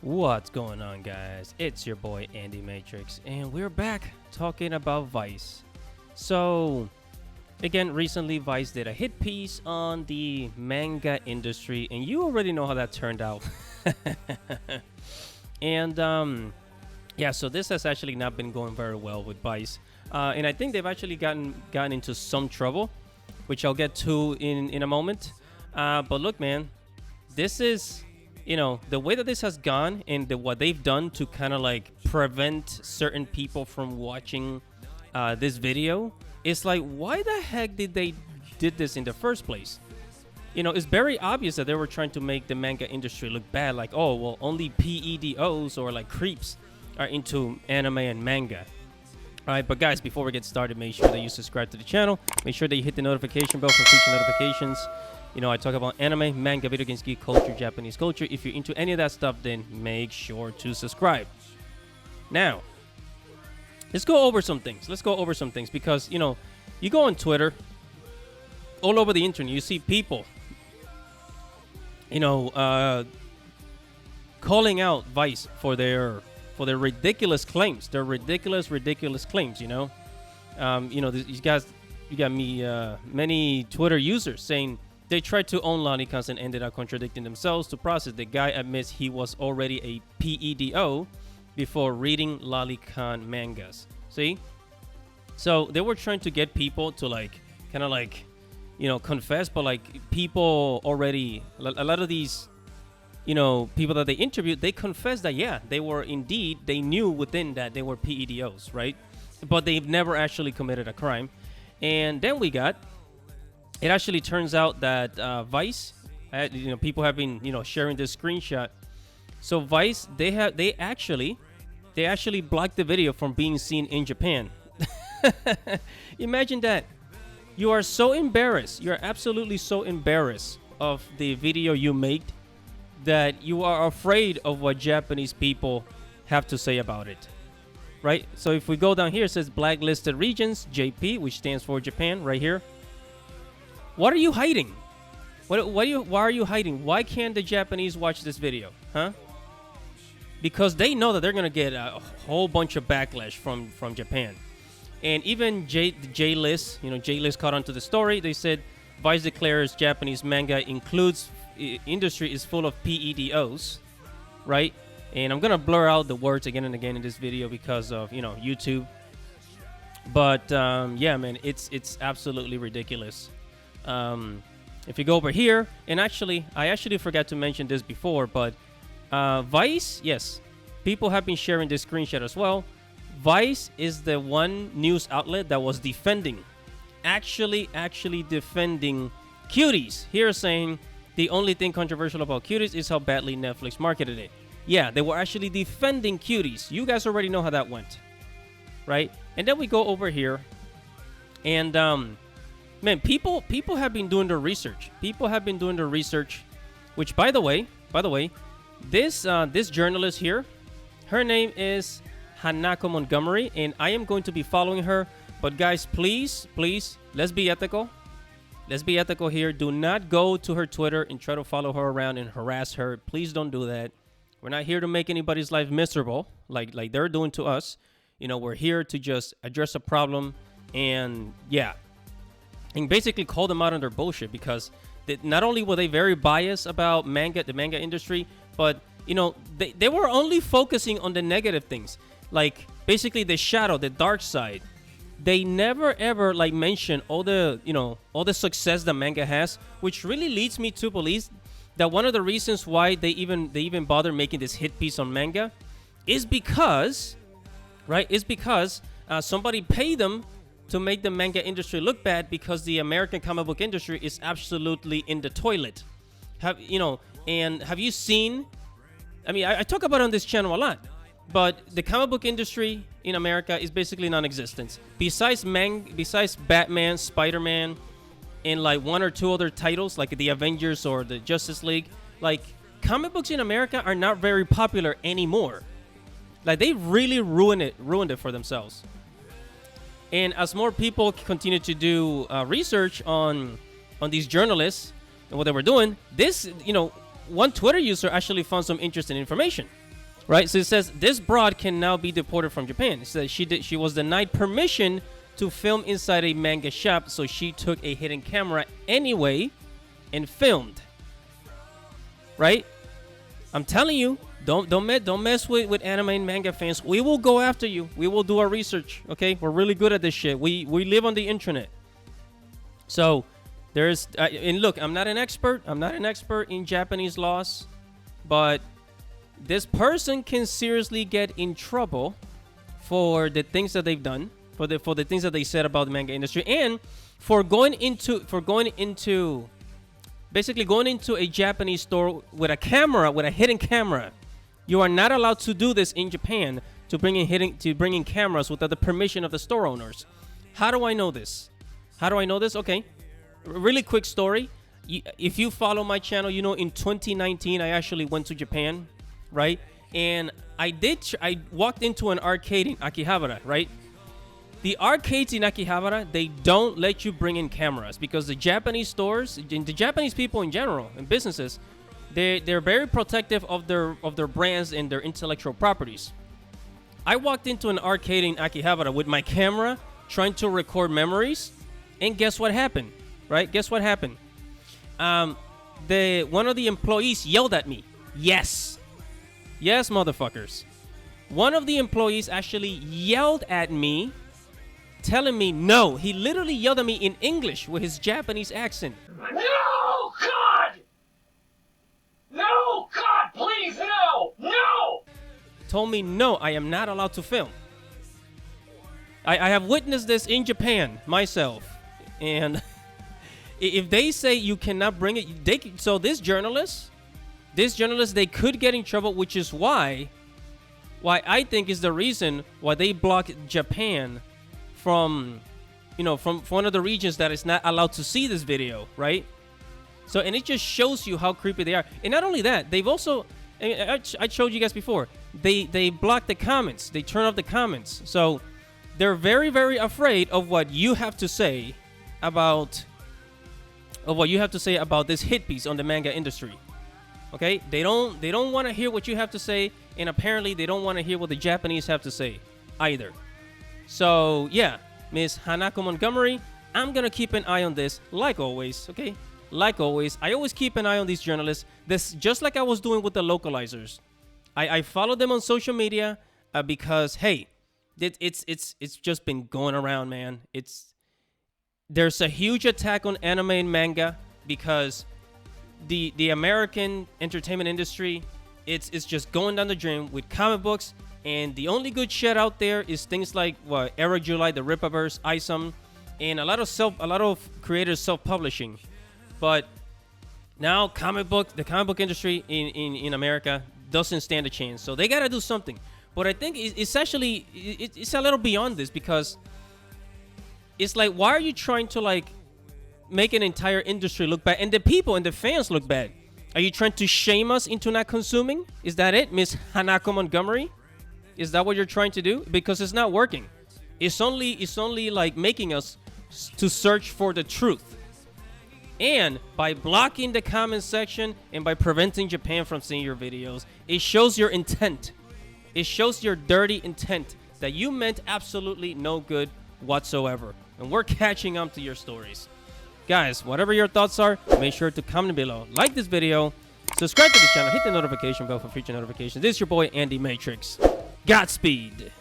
What's going on, guys? It's your boy Andy Matrix, and we're back talking about Vice. So, again, recently Vice did a hit piece on the manga industry, and you already know how that turned out. And yeah, so this has actually not been going very well with Vice, and I think they've actually gotten into some trouble, which I'll get to in a moment. But look, man, this is the way that this has gone and what they've done to kind of like prevent certain people from watching this video. It's like, why the heck did they did this in the first place? It's very obvious that they were trying to make the manga industry look bad. Like, oh, well, only PEDOs or like creeps are into anime and manga. All right, but guys, before we get started, make sure that you subscribe to the channel. Make sure that you hit the notification bell for future notifications. I talk about anime, manga, video games, geek culture, Japanese culture. If you're into any of that stuff, then make sure to subscribe. Now, let's go over some things. Because, you go on Twitter, all over the internet, you see people, calling out Vice for their ridiculous claims. Their ridiculous claims, these guys, you got me, many Twitter users saying they tried to own lolicons and ended up contradicting themselves to process. The guy admits he was already a PEDO before reading lolicon mangas. See? So they were trying to get people to confess, but like people already, a lot of these, people that they interviewed, they confessed that, yeah, they knew within that they were PEDOs, right? But they've never actually committed a crime. And then it actually turns out that Vice, people have been, sharing this screenshot. So Vice, they actually blocked the video from being seen in Japan. Imagine that. You are so embarrassed. You're absolutely so embarrassed of the video you made that you are afraid of what Japanese people have to say about it. Right? So if we go down here, it says blacklisted regions, JP, which stands for Japan, right here. What are you hiding? Why are you hiding? Why can't the Japanese watch this video? Huh? Because they know that they're going to get a whole bunch of backlash from Japan. And even J-List, J-List caught onto the story. They said, Vice declares Japanese manga includes industry is full of PEDOs, right? And I'm going to blur out the words again and again in this video because of, YouTube. But, yeah, man, it's absolutely ridiculous. If you go over here, and I actually forgot to mention this before, but Vice, yes, people have been sharing this screenshot as well. Vice is the one news outlet that was actually defending Cuties. Here saying the only thing controversial about Cuties is how badly Netflix marketed it. Yeah, they were actually defending Cuties. You guys already know how that went, right? And then we go over here, and man, people have been doing their research. Which, by the way, this journalist here, her name is Hanako Montgomery, and I am going to be following her. But guys, please, let's be ethical. Let's be ethical here. Do not go to her Twitter and try to follow her around and harass her. Please don't do that. We're not here to make anybody's life miserable like they're doing to us. We're here to just address a problem and, yeah, and basically call them out on their bullshit, because not only were they very biased about the manga industry, but, they were only focusing on the negative things. Like, basically the shadow, the dark side. They never ever mention all the success that manga has, which really leads me to believe that one of the reasons why they even bother making this hit piece on manga is because somebody paid them to make the manga industry look bad, because the American comic book industry is absolutely in the toilet. Have you seen? I talk about it on this channel a lot. But the comic book industry in America is basically non-existent. Besides Batman, Spider-Man, and like one or two other titles like the Avengers or the Justice League, like comic books in America are not very popular anymore. Like they really ruined it for themselves. And as more people continue to do research on these journalists and what they were doing, this, one Twitter user actually found some interesting information. right? So it says this broad can now be deported from Japan. It says she was denied permission to film inside a manga shop, so she took a hidden camera anyway and filmed. Right? I'm telling you, don't mess with anime and manga fans. We will go after you. We will do our research. Okay, we're really good at this shit. We live on the internet. So there's and look, I'm not an expert. I'm not an expert in Japanese laws, but this person can seriously get in trouble for the things that they've done, for the things that they said about the manga industry, and for going into basically going into a Japanese store with a camera, with a hidden camera. You are not allowed to do this in Japan, to bring in cameras without the permission of the store owners. How do I know this? Okay, really quick story. If you follow my channel, you know in 2019 I actually went to Japan, right? And I walked into an arcade in Akihabara, right? The arcades in Akihabara, they don't let you bring in cameras because the Japanese stores, the Japanese people in general, and businesses, they're very protective of their brands and their intellectual properties. I walked into an arcade in Akihabara with my camera, trying to record memories, and guess what happened? Right? Guess what happened? One of the employees yelled at me. Yes, motherfuckers. One of the employees actually yelled at me, telling me no. He literally yelled at me in English with his Japanese accent. No, God! No, God, please, no! No! Told me no, I am not allowed to film. I have witnessed this in Japan myself. And if they say you cannot bring it, so this journalist, they could get in trouble, which is why I think is the reason why they blocked Japan from one of the regions that is not allowed to see this video, right? So, and it just shows you how creepy they are. And not only that, they've also, I showed you guys before, they block the comments. They turn off the comments. So they're very, very afraid of what you have to say about this hit piece on the manga industry. Okay? They don't want to hear what you have to say, and apparently they don't want to hear what the Japanese have to say either. So, yeah, Miss Hanako Montgomery, I'm going to keep an eye on this, like always, okay? Like always, I always keep an eye on these journalists. This, just like I was doing with the localizers. I follow them on social media because, hey, it's just been going around, man. There's a huge attack on anime and manga because the American entertainment industry, it's just going down the drain with comic books. And the only good shit out there is things like Eric July, the Rippaverse, Isam, and a lot of creators self-publishing. But now the comic book industry in America doesn't stand a chance. So they gotta do something. But I think it's actually it's a little beyond this, because it's like, why are you trying to like make an entire industry look bad and the people and the fans look bad? Are you trying to shame us into not consuming? Is that it, Miss Hanako Montgomery? Is that what you're trying to do? Because it's not working. It's only like making us to search for the truth. And by blocking the comment section and by preventing Japan from seeing your videos, it shows your intent. It shows your dirty intent that you meant absolutely no good whatsoever. And we're catching up to your stories. Guys, whatever your thoughts are, make sure to comment below. Like this video, subscribe to the channel, hit the notification bell for future notifications. This is your boy, Andy Matrix. Godspeed.